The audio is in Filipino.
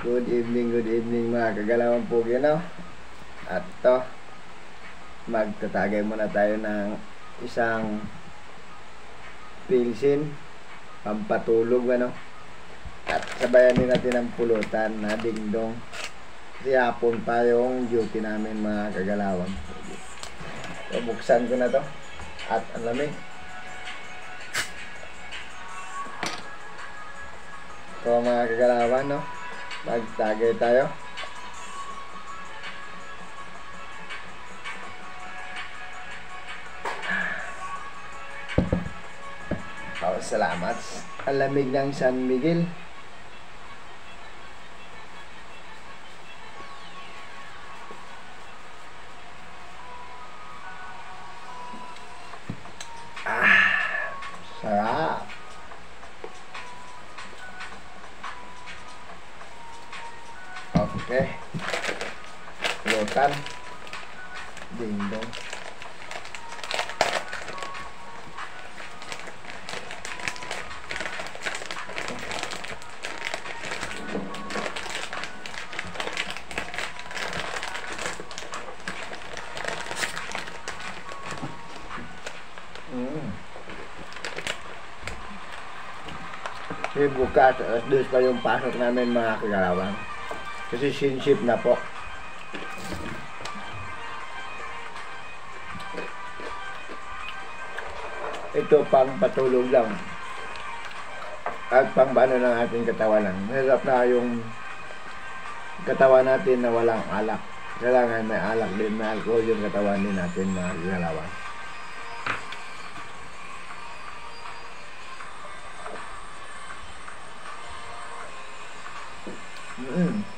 Good evening mga kagalawang pugi, no? At ito, magtatagay muna tayo ng isang pilsin, pampatulog, ano? At sabayanin natin ang pulutan na dingdong. Kasi hapon pa yung duty namin mga kagalawang pugi. So, buksan ko na to. At ang lamig. So mga kagalawan, no? Magtagay tayo. Oh, salamat. Ang lamig ng San Miguel. Sarap. Okay. Pulutan. Dingdong. Bukas, alas 2 pa yung pasok namin mga kagalawan. Kasi sinship na po. Ito pang patulog lang. At pang bano ng ating katawan lang. Mahirap na yung katawan natin na walang alak. Kailangan may alak din, may alcohol yung katawan din natin mga kagalawan. Mm.